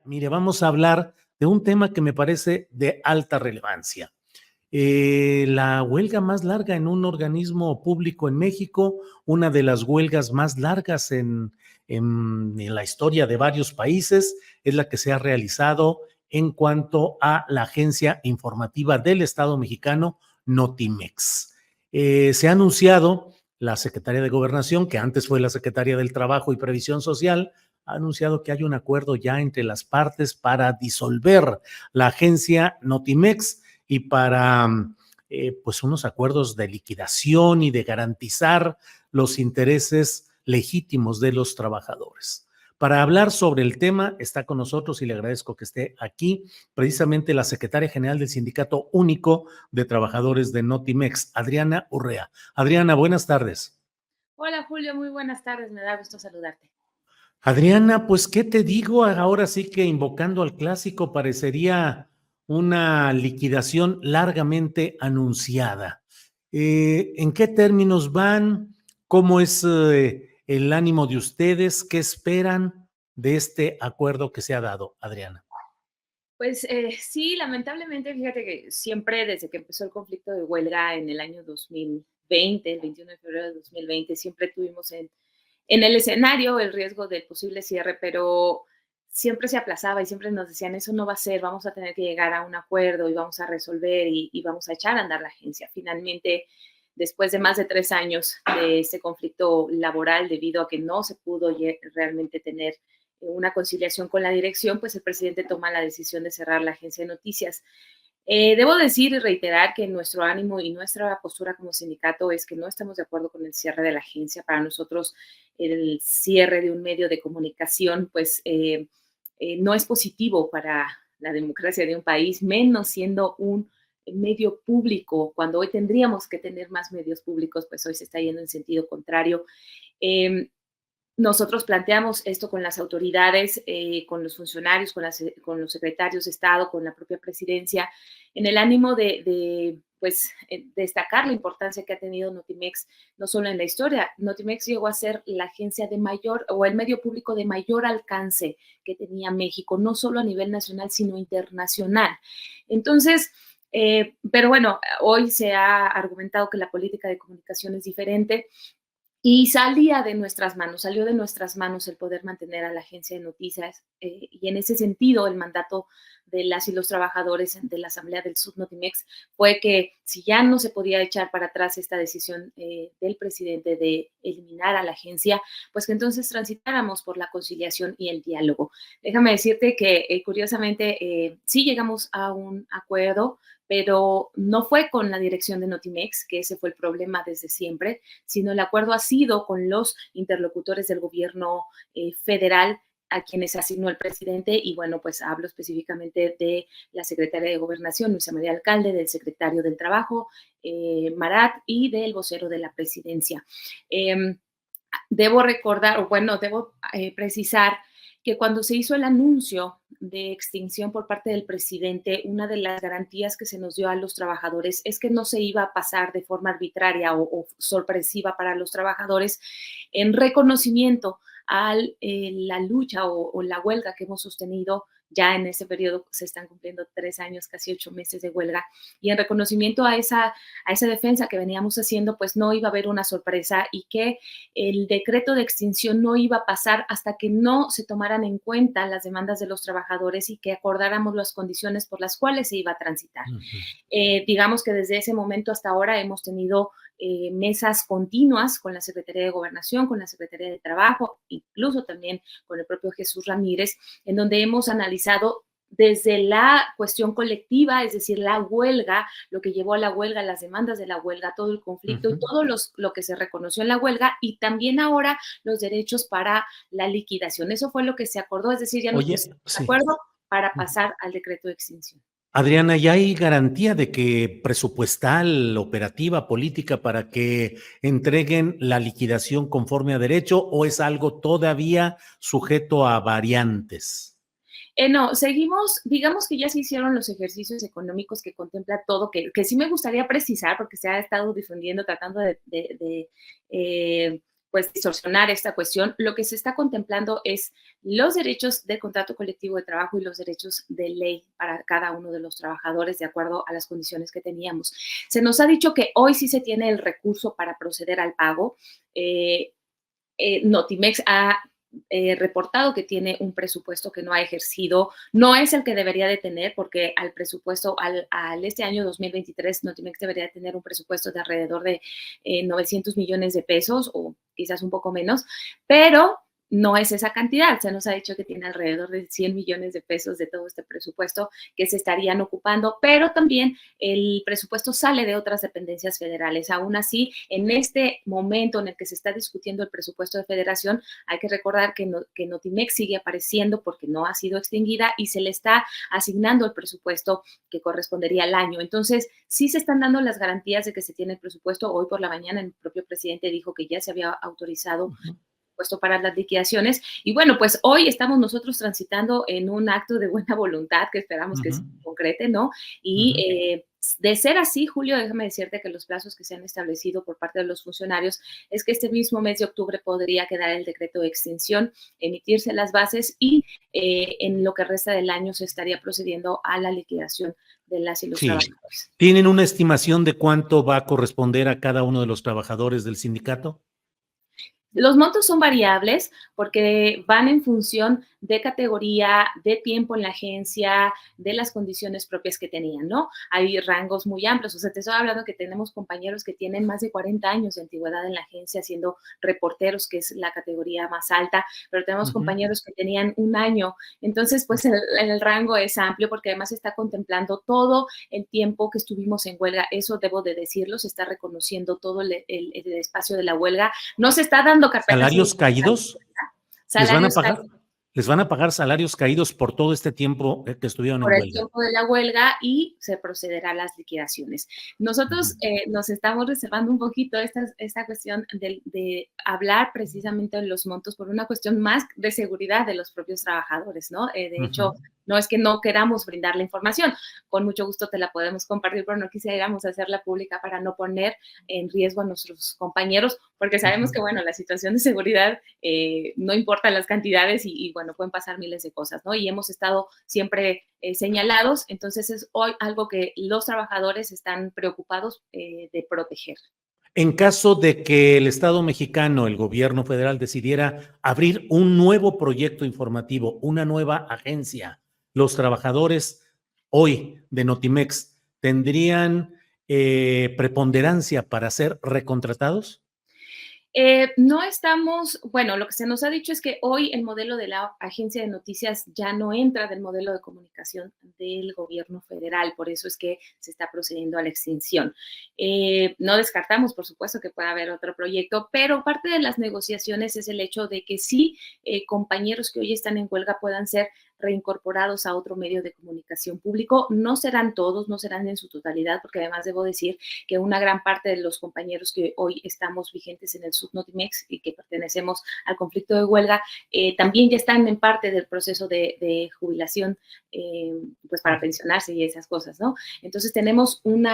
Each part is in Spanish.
Mire, vamos a hablar de un tema que me parece de alta relevancia. La huelga más larga en un organismo público en México, una de las huelgas más largas en la historia de varios países, es la que se ha realizado en cuanto a la agencia informativa del Estado mexicano, Notimex. Se ha anunciado, la Secretaría de Gobernación, que antes fue la Secretaría del Trabajo y Previsión Social, ha anunciado que hay un acuerdo ya entre las partes para disolver la agencia Notimex y para pues unos acuerdos de liquidación y de garantizar los intereses legítimos de los trabajadores. Para hablar sobre el tema está con nosotros, y le agradezco que esté aquí, precisamente la secretaria general del Sindicato Único de Trabajadores de Notimex, Adriana Urrea. Adriana, buenas tardes. Hola Julio, muy buenas tardes, me da gusto saludarte. Adriana, pues, ¿qué te digo? Ahora sí que invocando al clásico parecería una liquidación largamente anunciada. ¿En qué términos van? ¿Cómo es el ánimo de ustedes? ¿Qué esperan de este acuerdo que se ha dado, Adriana? Pues sí, lamentablemente, fíjate que siempre desde que empezó el conflicto de huelga en el año 2020, el 21 de febrero de 2020, siempre tuvimos en el escenario el riesgo del posible cierre, pero siempre se aplazaba y siempre nos decían, eso no va a ser, vamos a tener que llegar a un acuerdo y vamos a resolver y vamos a echar a andar la agencia. Finalmente, después de más de 3 años de este conflicto laboral, debido a que no se pudo realmente tener una conciliación con la dirección, pues el presidente toma la decisión de cerrar la agencia de noticias. Debo decir y reiterar que nuestro ánimo y nuestra postura como sindicato es que no estamos de acuerdo con el cierre de la agencia. Para nosotros, el cierre de un medio de comunicación, pues no es positivo para la democracia de un país, menos siendo un medio público, cuando hoy tendríamos que tener más medios públicos, pues hoy se está yendo en sentido contrario. Eh, Nosotros planteamos esto con las autoridades, con los funcionarios, con los secretarios de Estado, con la propia presidencia, en el ánimo de pues, destacar la importancia que ha tenido Notimex, no solo en la historia. Notimex llegó a ser la agencia de mayor, o el medio público de mayor alcance que tenía México, no solo a nivel nacional, sino internacional. Entonces, pero bueno, hoy se ha argumentado que la política de comunicación es diferente. Y salía de nuestras manos, salió de nuestras manos el poder mantener a la agencia de noticias y en ese sentido el mandato de las y los trabajadores de la Asamblea del Subnotimex fue que si ya no se podía echar para atrás esta decisión del presidente de eliminar a la agencia, pues que entonces transitáramos por la conciliación y el diálogo. Déjame decirte que curiosamente sí llegamos a un acuerdo, pero no fue con la dirección de Notimex, que ese fue el problema desde siempre, sino el acuerdo ha sido con los interlocutores del gobierno federal a quienes asignó el presidente, y bueno, pues hablo específicamente de la secretaria de Gobernación, Luisa María Alcalde, del secretario del Trabajo, Marat, y del vocero de la presidencia. Debo recordar, o bueno, debo precisar que cuando se hizo el anuncio de extinción por parte del presidente, una de las garantías que se nos dio a los trabajadores es que no se iba a pasar de forma arbitraria o sorpresiva para los trabajadores en reconocimiento a la lucha o la huelga que hemos sostenido. Ya en ese periodo se están cumpliendo 3 años, casi 8 meses de huelga, y en reconocimiento a esa defensa que veníamos haciendo, pues no iba a haber una sorpresa y que el decreto de extinción no iba a pasar hasta que no se tomaran en cuenta las demandas de los trabajadores y que acordáramos las condiciones por las cuales se iba a transitar. Digamos que desde ese momento hasta ahora hemos tenido mesas continuas con la Secretaría de Gobernación, con la Secretaría de Trabajo, incluso también con el propio Jesús Ramírez, en donde hemos analizado desde la cuestión colectiva, es decir, la huelga, lo que llevó a la huelga, las demandas de la huelga, todo el conflicto y todo lo que se reconoció en la huelga, y también ahora los derechos para la liquidación. Eso fue lo que se acordó, es decir, ya nos pusimos de acuerdo para pasar al decreto de extinción. Adriana, ¿ya hay garantía de que presupuestal, operativa, política para que entreguen la liquidación conforme a derecho, o es algo todavía sujeto a variantes? No, seguimos, digamos que ya se hicieron los ejercicios económicos que contempla todo, que sí me gustaría precisar porque se ha estado difundiendo, tratando de pues distorsionar esta cuestión. Lo que se está contemplando es los derechos del contrato colectivo de trabajo y los derechos de ley para cada uno de los trabajadores de acuerdo a las condiciones que teníamos. Se nos ha dicho que hoy sí se tiene el recurso para proceder al pago. Notimex ha reportado que tiene un presupuesto que no ha ejercido, no es el que debería de tener, porque al presupuesto, al este año 2023, Notimex debería tener un presupuesto de alrededor de 900 millones de pesos o quizás un poco menos, pero no es esa cantidad. Se nos ha dicho que tiene alrededor de 100 millones de pesos de todo este presupuesto que se estarían ocupando, pero también el presupuesto sale de otras dependencias federales. Aún así, en este momento en el que se está discutiendo el presupuesto de federación, hay que recordar que Notimex sigue apareciendo porque no ha sido extinguida y se le está asignando el presupuesto que correspondería al año. Entonces, sí se están dando las garantías de que se tiene el presupuesto. Hoy por la mañana el propio presidente dijo que ya se había autorizado puesto para las liquidaciones. Y bueno, pues hoy estamos nosotros transitando en un acto de buena voluntad que esperamos que se concrete, ¿no? Y de ser así, Julio, déjame decirte que los plazos que se han establecido por parte de los funcionarios es que este mismo mes de octubre podría quedar el decreto de extinción, emitirse las bases y en lo que resta del año se estaría procediendo a la liquidación de las y los trabajadores. ¿Tienen una estimación de cuánto va a corresponder a cada uno de los trabajadores del sindicato? Los montos son variables porque van en función de categoría, de tiempo en la agencia, de las condiciones propias que tenían, ¿no? Hay rangos muy amplios. O sea, te estoy hablando que tenemos compañeros que tienen más de 40 años de antigüedad en la agencia siendo reporteros, que es la categoría más alta, pero tenemos compañeros que tenían un año. Entonces, pues el rango es amplio porque además se está contemplando todo el tiempo que estuvimos en huelga. Eso debo de decirlo, se está reconociendo todo el espacio de la huelga. No se está dando carpetas. ¿Salarios caídos? ¿Les van a pagar? Caídos. ¿Les van a pagar salarios caídos por todo este tiempo que estuvieron en huelga? Por el tiempo de la huelga y se procederá a las liquidaciones. Nosotros nos estamos reservando un poquito esta cuestión de hablar precisamente de los montos por una cuestión más de seguridad de los propios trabajadores, ¿no? De hecho, no es que no queramos brindar la información, con mucho gusto te la podemos compartir, pero no quisiéramos hacerla pública para no poner en riesgo a nuestros compañeros, porque sabemos que, bueno, la situación de seguridad no importa las cantidades y, bueno, pueden pasar miles de cosas, ¿no? Y hemos estado siempre señalados, entonces es hoy algo que los trabajadores están preocupados de proteger. En caso de que el Estado mexicano, el gobierno federal, decidiera abrir un nuevo proyecto informativo, una nueva agencia, los trabajadores hoy de Notimex tendrían preponderancia para ser recontratados. No estamos, bueno, lo que se nos ha dicho es que hoy el modelo de la agencia de noticias ya no entra del modelo de comunicación del gobierno federal, por eso es que se está procediendo a la extinción. No descartamos, por supuesto, que pueda haber otro proyecto, pero parte de las negociaciones es el hecho de que sí, compañeros que hoy están en huelga puedan ser reincorporados a otro medio de comunicación público. No serán todos, no serán en su totalidad, porque además debo decir que una gran parte de los compañeros que hoy estamos vigentes en el Subnotimex y que pertenecemos al conflicto de huelga, también ya están en parte del proceso de jubilación, pues para pensionarse y esas cosas, ¿no? Entonces tenemos un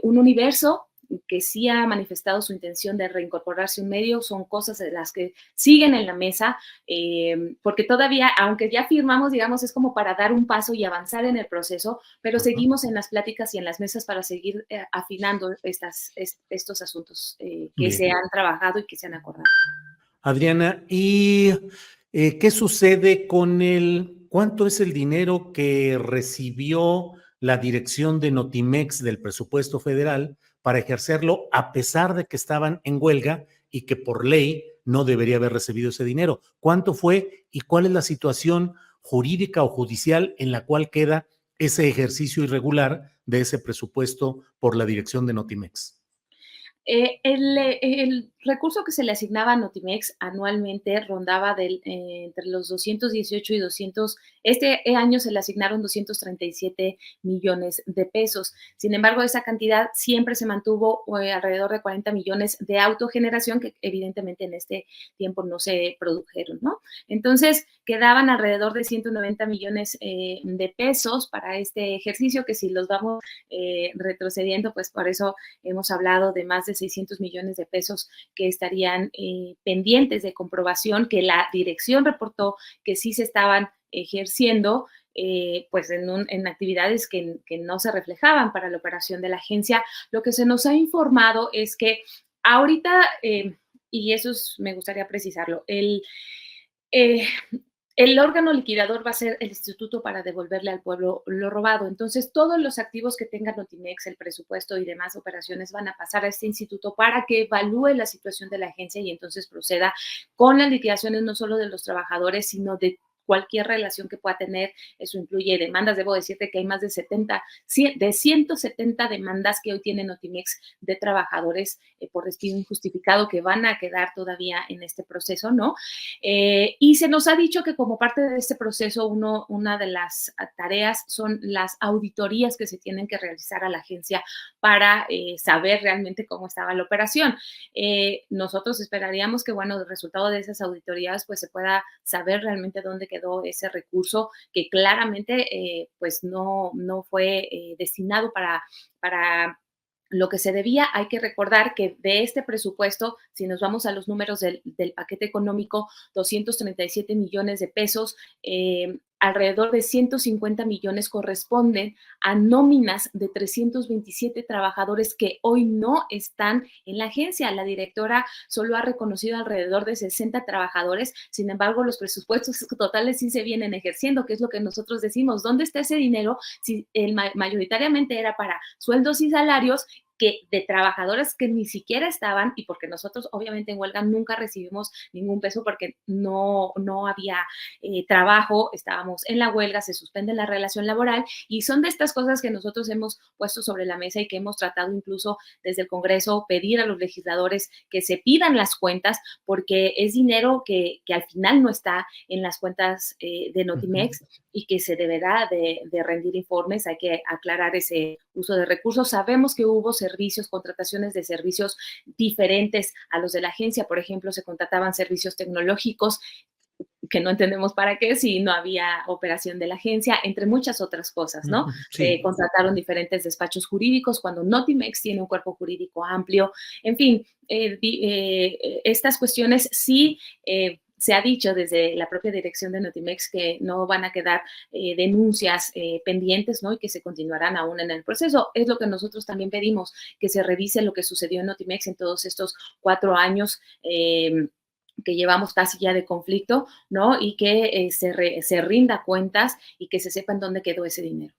universo que sí ha manifestado su intención de reincorporarse a un medio, son cosas de las que siguen en la mesa, porque todavía, aunque ya firmamos, digamos, es como para dar un paso y avanzar en el proceso, pero seguimos en las pláticas y en las mesas para seguir afinando estos asuntos que se han trabajado y que se han acordado. Adriana, ¿y qué sucede con cuánto es el dinero que recibió la dirección de Notimex del presupuesto federal para ejercerlo a pesar de que estaban en huelga y que por ley no debería haber recibido ese dinero? ¿Cuánto fue y cuál es la situación jurídica o judicial en la cual queda ese ejercicio irregular de ese presupuesto por la dirección de Notimex? El recurso que se le asignaba a Notimex anualmente rondaba entre los 218 y 200, este año se le asignaron 237 millones de pesos. Sin embargo, esa cantidad siempre se mantuvo alrededor de 40 millones de autogeneración que evidentemente en este tiempo no se produjeron, ¿no? Entonces, quedaban alrededor de 190 millones de pesos para este ejercicio, que si los vamos retrocediendo, pues por eso hemos hablado de más de 600 millones de pesos que estarían pendientes de comprobación, que la dirección reportó que sí se estaban ejerciendo, pues en actividades que no se reflejaban para la operación de la agencia. Lo que se nos ha informado es que ahorita, y eso me gustaría precisarlo, eh, el órgano liquidador va a ser el instituto para devolverle al pueblo lo robado. Entonces, todos los activos que tenga Notimex, el presupuesto y demás operaciones van a pasar a este instituto para que evalúe la situación de la agencia y entonces proceda con las liquidaciones no solo de los trabajadores, sino de cualquier relación que pueda tener. Eso incluye demandas. Debo decirte que hay más de 170 demandas que hoy tiene Notimex de trabajadores por despido injustificado que van a quedar todavía en este proceso, ¿no? Y se nos ha dicho que como parte de este proceso, una de las tareas son las auditorías que se tienen que realizar a la agencia para saber realmente cómo estaba la operación. Nosotros esperaríamos que, bueno, el resultado de esas auditorías, pues se pueda saber realmente dónde quedó ese recurso que claramente, pues no fue destinado para lo que se debía. Hay que recordar que de este presupuesto, si nos vamos a los números del paquete económico, 237 millones de pesos, alrededor de 150 millones corresponden a nóminas de 327 trabajadores que hoy no están en la agencia. La directora solo ha reconocido alrededor de 60 trabajadores, sin embargo, los presupuestos totales sí se vienen ejerciendo, que es lo que nosotros decimos. ¿Dónde está ese dinero? Si mayoritariamente era para sueldos y salarios que de trabajadores que ni siquiera estaban, y porque nosotros obviamente en huelga nunca recibimos ningún peso porque no había trabajo, estábamos en la huelga, se suspende la relación laboral, y son de estas cosas que nosotros hemos puesto sobre la mesa y que hemos tratado incluso desde el Congreso pedir a los legisladores que se pidan las cuentas, porque es dinero que al final no está en las cuentas de Notimex y que se deberá de rendir informes. Hay que aclarar ese uso de recursos. Sabemos que hubo servicios, contrataciones de servicios diferentes a los de la agencia. Por ejemplo, se contrataban servicios tecnológicos que no entendemos para qué si no había operación de la agencia, entre muchas otras cosas, ¿no? Sí. Se contrataron diferentes despachos jurídicos cuando Notimex tiene un cuerpo jurídico amplio. En fin, estas cuestiones sí se ha dicho desde la propia dirección de Notimex que no van a quedar denuncias pendientes, ¿no? Y que se continuarán aún en el proceso. Es lo que nosotros también pedimos, que se revise lo que sucedió en Notimex en todos estos 4 años que llevamos casi ya de conflicto, ¿no? Y que se rinda cuentas y que se sepa en dónde quedó ese dinero.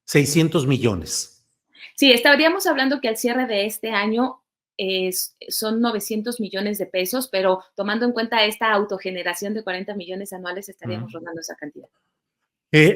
600 millones. Sí, estaríamos hablando que al cierre de este año son 900 millones de pesos, pero tomando en cuenta esta autogeneración de 40 millones anuales, estaríamos rondando esa cantidad.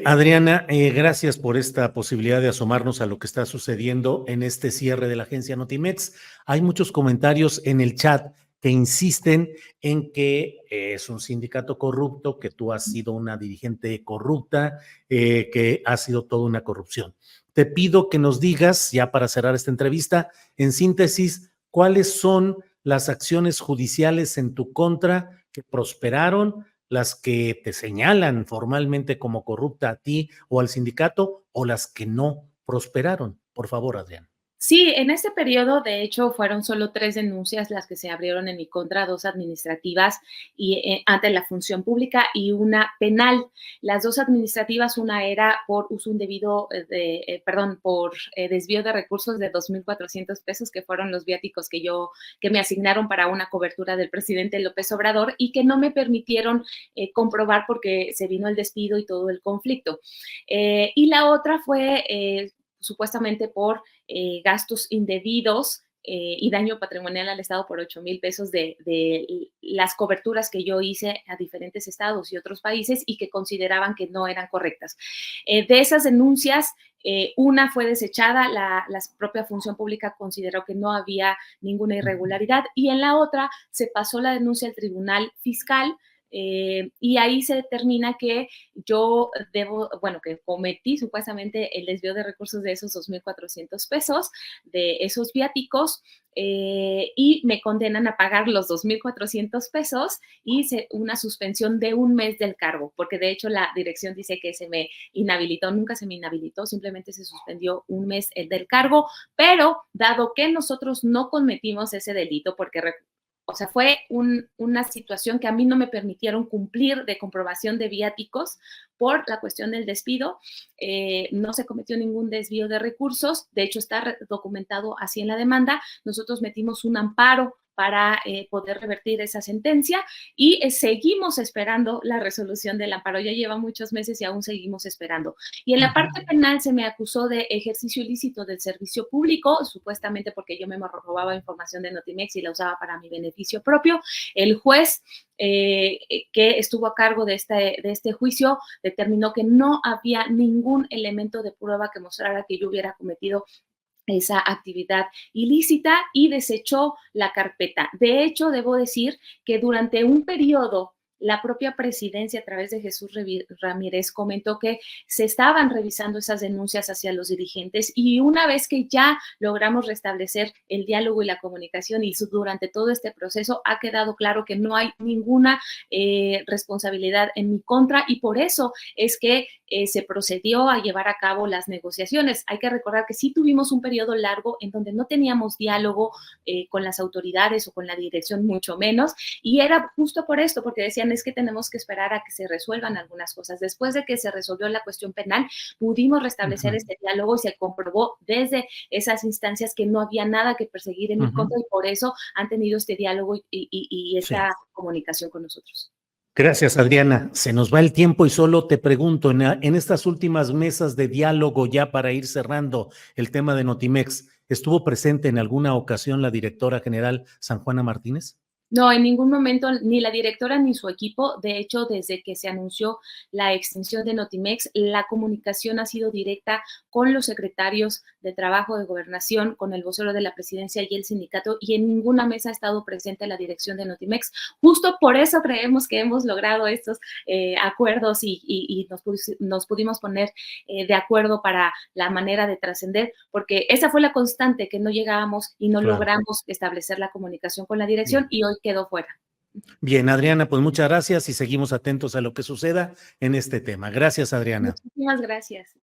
Adriana, gracias por esta posibilidad de asomarnos a lo que está sucediendo en este cierre de la agencia Notimex. Hay muchos comentarios en el chat que insisten en que es un sindicato corrupto, que tú has sido una dirigente corrupta, que ha sido toda una corrupción. Te pido que nos digas, ya para cerrar esta entrevista, en síntesis, cuáles son las acciones judiciales en tu contra que prosperaron, las que te señalan formalmente como corrupta a ti o al sindicato, o las que no prosperaron. Por favor, Adrián. Sí, en este periodo, de hecho, fueron solo 3 denuncias las que se abrieron en mi contra, 2 administrativas y ante la función pública y una penal. Las 2 administrativas, una era por uso indebido por desvío de recursos de 2,400 pesos, que fueron los viáticos que me asignaron para una cobertura del presidente López Obrador y que no me permitieron comprobar porque se vino el despido y todo el conflicto. Y la otra fue supuestamente por gastos indebidos y daño patrimonial al Estado por 8,000 pesos de las coberturas que yo hice a diferentes estados y otros países y que consideraban que no eran correctas. De esas denuncias, una fue desechada, la propia función pública consideró que no había ninguna irregularidad y en la otra se pasó la denuncia al Tribunal Fiscal. Y ahí se determina que yo que cometí supuestamente el desvío de recursos de esos 2,400 pesos, de esos viáticos, y me condenan a pagar los 2,400 pesos y una suspensión de 1 mes del cargo, porque de hecho la dirección dice que se me inhabilitó, nunca se me inhabilitó, simplemente se suspendió 1 mes el del cargo, pero dado que nosotros no cometimos ese delito, porque o sea, fue una situación que a mí no me permitieron cumplir de comprobación de viáticos por la cuestión del despido. No se cometió ningún desvío de recursos, de hecho está documentado así en la demanda. Nosotros metimos un amparo para poder revertir esa sentencia y seguimos esperando la resolución del amparo. Ya lleva muchos meses y aún seguimos esperando. Y en la parte penal se me acusó de ejercicio ilícito del servicio público, supuestamente porque yo me robaba información de Notimex y la usaba para mi beneficio propio. El juez que estuvo a cargo de este juicio determinó que no había ningún elemento de prueba que mostrara que yo hubiera cometido esa actividad ilícita y desechó la carpeta. De hecho, debo decir que durante un periodo la propia presidencia a través de Jesús Ramírez comentó que se estaban revisando esas denuncias hacia los dirigentes y una vez que ya logramos restablecer el diálogo y la comunicación y durante todo este proceso ha quedado claro que no hay ninguna responsabilidad en mi contra y por eso es que se procedió a llevar a cabo las negociaciones. Hay que recordar que sí tuvimos un periodo largo en donde no teníamos diálogo con las autoridades o con la dirección, mucho menos, y era justo por esto, porque decían es que tenemos que esperar a que se resuelvan algunas cosas. Después de que se resolvió la cuestión penal, pudimos restablecer este diálogo y se comprobó desde esas instancias que no había nada que perseguir en mi contra y por eso han tenido este diálogo y esta comunicación con nosotros. Gracias, Adriana. Se nos va el tiempo y solo te pregunto, en estas últimas mesas de diálogo, ya para ir cerrando el tema de Notimex, ¿estuvo presente en alguna ocasión la directora general San Juana Martínez? No, en ningún momento ni la directora ni su equipo. De hecho, desde que se anunció la extinción de Notimex, la comunicación ha sido directa con los secretarios de Trabajo, de Gobernación, con el vocero de la presidencia y el sindicato, y en ninguna mesa ha estado presente la dirección de Notimex. Justo por eso creemos que hemos logrado estos acuerdos y nos pudimos poner de acuerdo para la manera de trascender, porque esa fue la constante, que no llegábamos y no logramos establecer la comunicación con la dirección y hoy quedó fuera. Bien, Adriana, pues muchas gracias y seguimos atentos a lo que suceda en este tema. Gracias, Adriana. Muchísimas gracias.